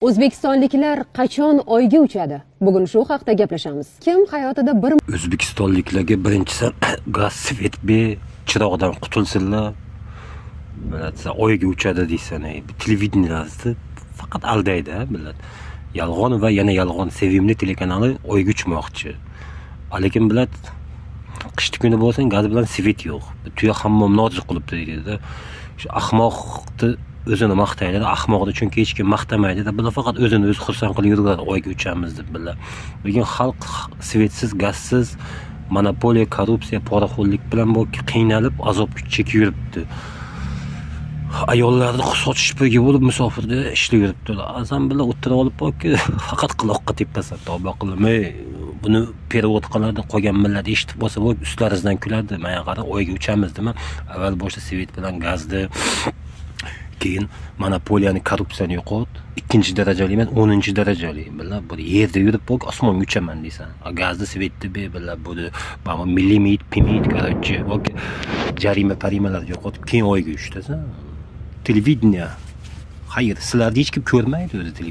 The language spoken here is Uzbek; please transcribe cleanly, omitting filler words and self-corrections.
O'zbekistonliklar qachon Oyga uchadi? Bugun shu haqda gaplashamiz. Kim hayotida bir O'zbekistonliklarga birinchisi gaz svet be chiroqdan qutulsinlar. Millat Oyga uchadi deysan, televideniyada faqat aldaydi, millat. Yolg'on va yana yolg'on. Sevimli telekanali Oyga uchmoqchi. Lekin millat qishki kuni bo'lsa gaz bilan svet yo'q. Tuya hammomni ojiz qilibdi deydi. Shu ahmoqni o'zini maqtaydi, ahmoqni chunki hech kim maqtamaydi. Bular faqat o'zini o'zi xursand qilib yuradi, Oyga uchamiz deb bular. Lekin xalq svetsiz, gazsiz, monopoliya, korrupsiya, poraxo'rlik bilan bu qiynalib, azob chekib yuribdi. Ayollarni sochish pulga bo'lib musofirda ishlayib yuribdilar. Azam bilan o'tirib olib borki, faqat quloqqa tepasan, tavba qilmay. Buni perevod qiladi, qolgan millat eshitib bo'lsa, bu ustlaringizdan kuladi. Mana qara, Oyga uchamiz dema. Avval boshda svet bilan gazni, keyin monopoliyani, korrupsiyani yo'qot. 2-darajali emas, 10-darajali. Billar bu yerda yurib bo'lib osmonga uchaman deysan. Gazni, svetni billar buni, mana millimit, pimit, короче, jarima-parimalar yo'qotib keyin Oyga uchtasan. Televideniya. Hayır, sizlarni hech kim ko'rmaydi o'zi.